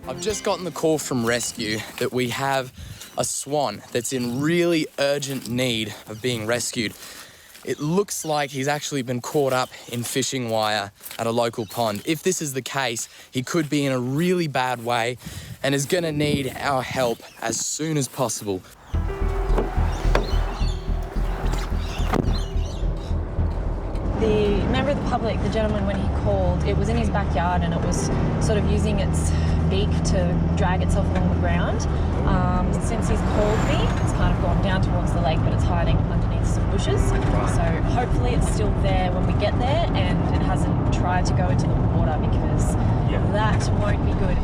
I've just gotten the call from rescue that we have a swan that's in really urgent need of being rescued. It looks like he's actually been caught up in fishing wire at a local pond. If this is the case, he could be in a really bad way and is going to need our help as soon as possible. The member of the public, the gentleman, when he called, it was in his backyard and it was sort of using its beak to drag itself along the ground. Since he's called me, it's kind of gone down towards the lake, but it's hiding underneath some bushes. So hopefully it's still there when we get there and it hasn't tried to go into the water because that won't be good.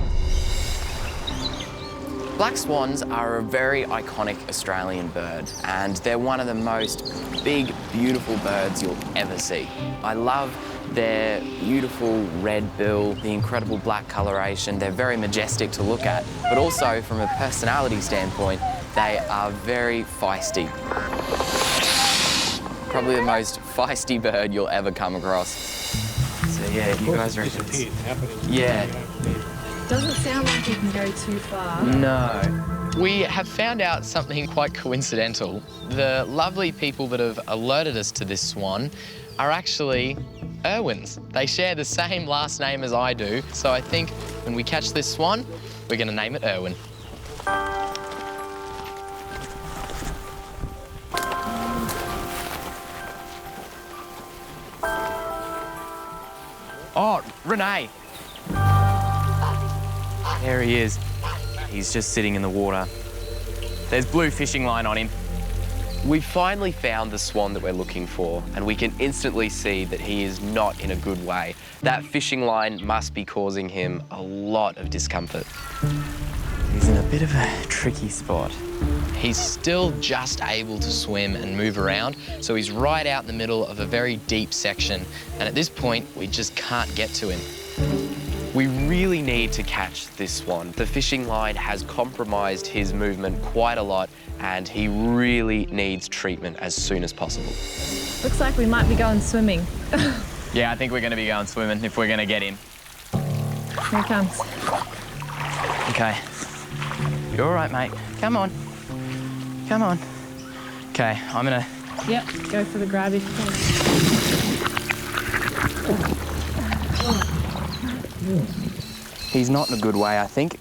Black swans are a very iconic Australian bird, and they're one of the most big, beautiful birds you'll ever see. I love their beautiful red bill, the incredible black coloration. They're very majestic to look at, but also from a personality standpoint, they are very feisty. Probably the most feisty bird you'll ever come across. So yeah, you guys reckon? Yeah. Doesn't sound like you can go too far. No. We have found out something quite coincidental. The lovely people that have alerted us to this swan are actually Irwins. They share the same last name as I do, so I think when we catch this swan, we're going to name it Irwin. Oh, Renee. There he is. He's just sitting in the water. There's blue fishing line on him. We finally found the swan that we're looking for, and we can instantly see that he is not in a good way. That fishing line must be causing him a lot of discomfort. He's in a bit of a tricky spot. He's still just able to swim and move around, so he's right out in the middle of a very deep section, and at this point, we just can't get to him. We really need to catch this swan. The fishing line has compromised his movement quite a lot, and he really needs treatment as soon as possible. Looks like we might be going swimming. Yeah, I think we're going to be going swimming if we're going to get him. Here he comes. Okay. You're all right, mate. Come on. Come on. Okay, I'm going to... Yep, go for the grab if you can. He's not in a good way, I think.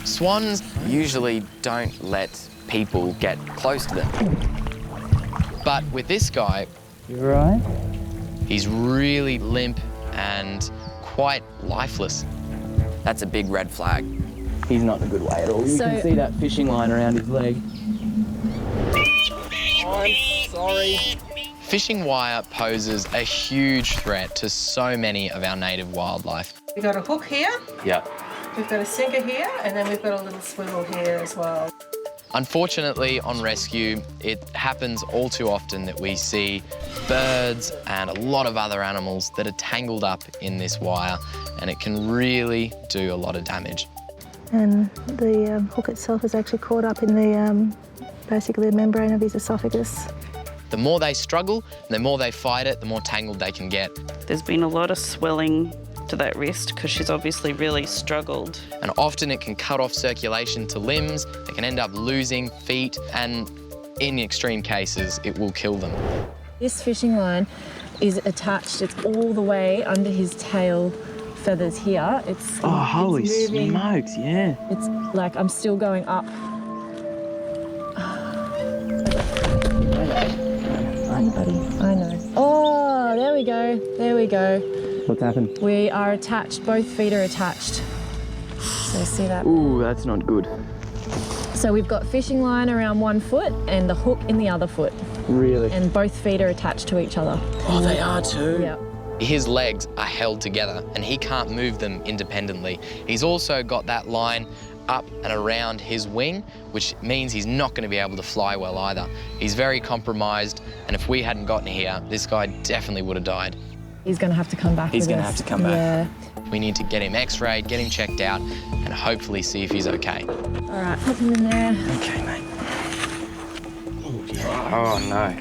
Swans usually don't let people get close to them. But with this guy... You all right? He's really limp and quite lifeless. That's a big red flag. He's not in a good way at all. You can see that fishing line around his leg. I'm sorry. Fishing wire poses a huge threat to so many of our native wildlife. We've got a hook here. Yep. We've got a sinker here, and then we've got a little swivel here as well. Unfortunately, on rescue, it happens all too often that we see birds and a lot of other animals that are tangled up in this wire, and it can really do a lot of damage. And the hook itself is actually caught up in the, basically the membrane of his esophagus. The more they struggle, the more they fight it, the more tangled they can get. There's been a lot of swelling to that wrist because she's obviously really struggled. And often it can cut off circulation to limbs, they can end up losing feet, and in extreme cases, it will kill them. This fishing line is attached, it's all the way under his tail feathers here. It's holy smokes, yeah. It's like I'm still going up. I know. Oh, there we go. There we go. What's happened? We are attached. Both feet are attached. So see that? Ooh, that's not good. So we've got fishing line around one foot and the hook in the other foot. Really? And both feet are attached to each other. Oh, they are too? Yeah. His legs are held together and he can't move them independently. He's also got that line up and around his wing, which means he's not going to be able to fly well either. He's very compromised, and if we hadn't gotten here, this guy definitely would have died. He's going to have to come back. He's going to have to come back. Yeah. We need to get him x-rayed, get him checked out, and hopefully see if he's okay. All right, put him in there. Okay, mate. Oh, no.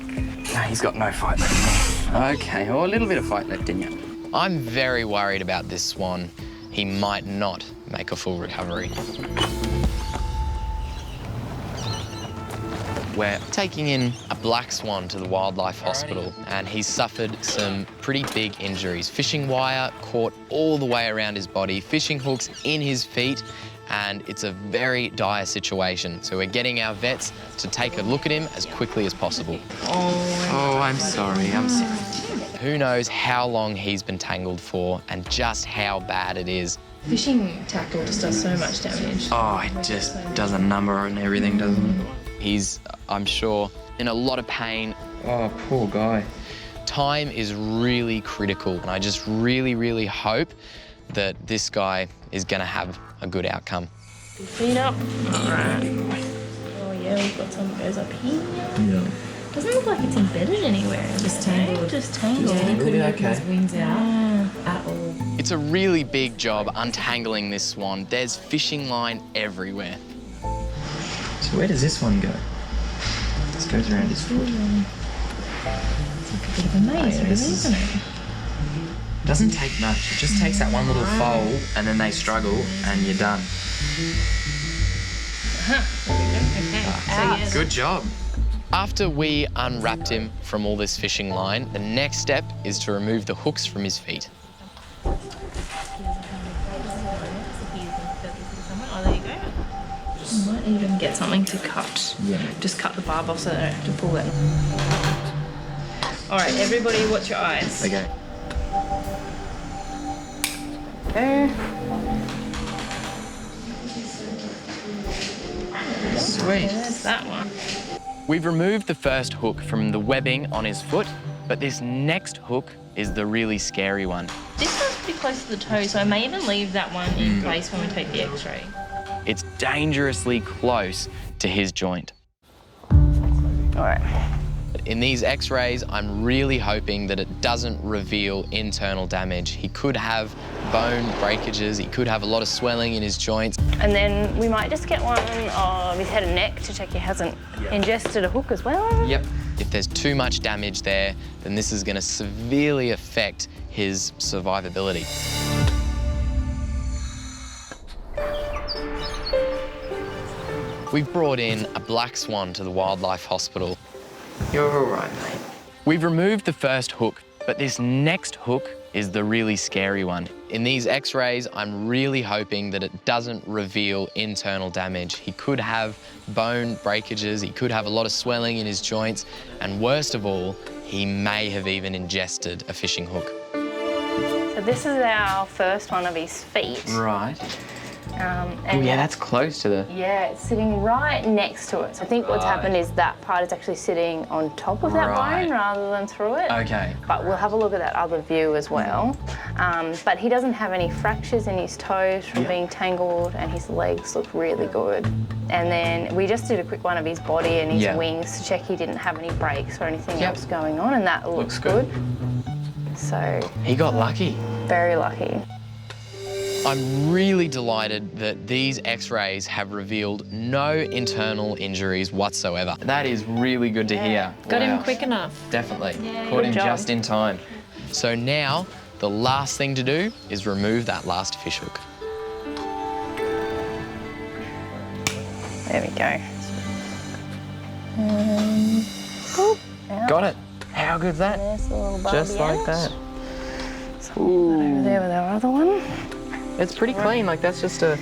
No, he's got no fight left. Okay, oh, a little bit of fight left, didn't you? I'm very worried about this swan. he might not make a full recovery. We're taking in a black swan to the wildlife hospital, and he's suffered some pretty big injuries. Fishing wire caught all the way around his body, fishing hooks in his feet, and it's a very dire situation. So we're getting our vets to take a look at him as quickly as possible. Oh, I'm sorry. Who knows how long he's been tangled for and just how bad it is. Fishing tackle just does so much damage. Oh, it just does a number and everything, doesn't it? He's, I'm sure, in a lot of pain. Oh, poor guy. Time is really critical, and I just really, really hope that this guy is going to have a good outcome. Feet up. All right. Oh yeah, we've got some that goes up here. Yeah. Doesn't look like it's embedded anywhere. Just tangled. Just tangled. Yeah, he couldn't get his wings out at all. It's a really big job untangling this swan. There's fishing line everywhere. So where does this one go? This goes around his foot. It's like a bit of a maze, really, isn't it? Doesn't take much. It just takes that one little fold and then they struggle and you're done. Okay. Good job. After we unwrapped him from all this fishing line, the next step is to remove the hooks from his feet. Oh, there you go. You might even get something to cut. Yeah. Just cut the barb off so they don't have to pull it. All right, everybody watch your eyes. Okay. Sweet. There's that one. We've removed the first hook from the webbing on his foot, but this next hook is the really scary one. This one's pretty close to the toe, so I may even leave that one in place when we take the x-ray. It's dangerously close to his joint. All right. In these x-rays, I'm really hoping that it doesn't reveal internal damage. He could have bone breakages, he could have a lot of swelling in his joints. And then we might just get one of his head and neck to check he hasn't ingested a hook as well. Yep. If there's too much damage there, then this is going to severely affect his survivability. We've brought in a black swan to the wildlife hospital. You're all right, mate. We've removed the first hook, but this next hook is the really scary one. In these x-rays, I'm really hoping that it doesn't reveal internal damage. He could have bone breakages, he could have a lot of swelling in his joints, and worst of all, he may have even ingested a fishing hook. So this is our first one of his feet. Right. And Oh, yeah, that's close to the... yeah, it's sitting right next to it. So I think what's happened is that part is actually sitting on top of that bone rather than through it. Okay. But we'll have a look at that other view as well. But he doesn't have any fractures in his toes from being tangled, and his legs look really good. And then we just did a quick one of his body and his wings to check he didn't have any breaks or anything else going on, and that looks good. So He got lucky. very lucky. I'm really delighted that these x-rays have revealed no internal injuries whatsoever. That is really good to hear. Got him quick enough. Definitely. Caught him Good job. just in time. So now, the last thing to do is remove that last fish hook. There we go. Got it. How good's that? There's a little Just like that. Over there with our other one. It's pretty clean. Like, that's just a...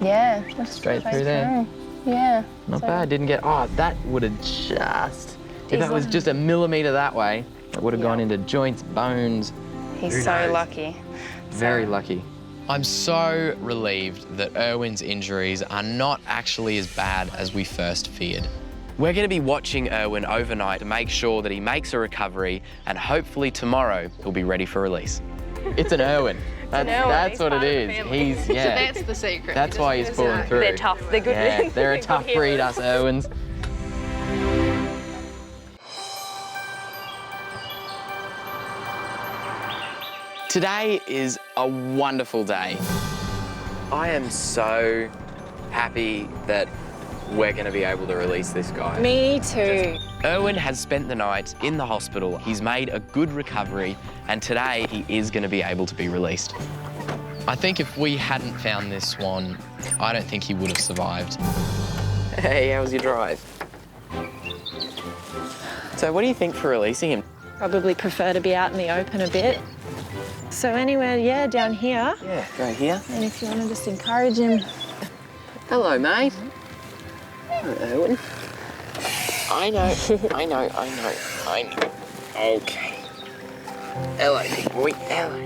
Yeah, just Straight through there. Yeah. Not So- bad. Didn't get... Oh, that would have just... If that was just a millimetre that way, it would have gone into joints, bones. He's Who so knows? lucky. Very lucky. I'm so relieved that Erwin's injuries are not actually as bad as we first feared. We're going to be watching Erwin overnight to make sure that he makes a recovery, and hopefully tomorrow he'll be ready for release. It's an Erwin. That's He's what it part of the is. family. He's, yeah. That's the secret. That's why he's pulling through. They're tough. They're good. Yeah, they're a good tough breed, heroes. us Erwins. Today is a wonderful day. I am so happy that we're going to be able to release this guy. Me too. Erwin has spent the night in the hospital. He's made a good recovery, and today he is going to be able to be released. I think if we hadn't found this swan, I don't think he would have survived. Hey, how was your drive? So what do you think for releasing him? Probably prefer to be out in the open a bit. So anywhere, yeah, down here. Yeah, go here. And if you want to just encourage him. Hello, mate. Hello, Owen. I know. Okay. Hello, big boy. Hello.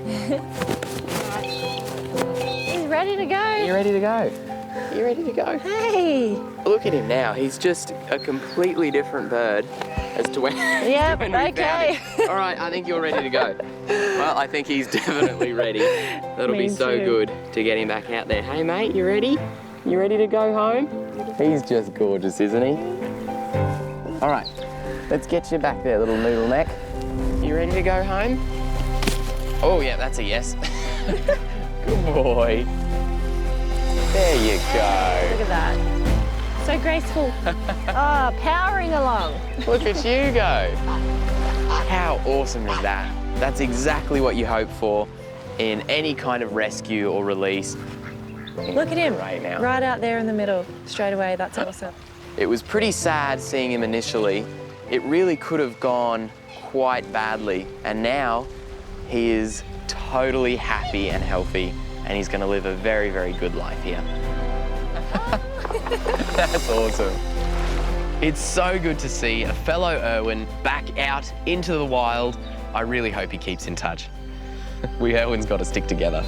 He's ready to go. You ready to go? You ready to go? Hey. Look at him now. He's just a completely different bird as to when, Yep, when we found okay. him. All right, I think you're ready to go. Well, I think he's definitely ready. That'll be Me so too. good to get him back out there. Hey, mate, you ready? You ready to go home? He's just gorgeous, isn't he? All right, let's get you back there, little noodle neck. You ready to go home? Oh, yeah, that's a yes. Good boy. There you go. Look at that. So graceful. Oh, powering along. Look at you go. How awesome is that? That's exactly what you hope for in any kind of rescue or release. Look at him. Right now. Right out there in the middle, straight away. That's awesome. It was pretty sad seeing him initially. It really could have gone quite badly. And now he is totally happy and healthy, and he's going to live a very, very good life here. That's awesome. It's so good to see a fellow Irwin back out into the wild. I really hope he keeps in touch. We Irwins got to stick together.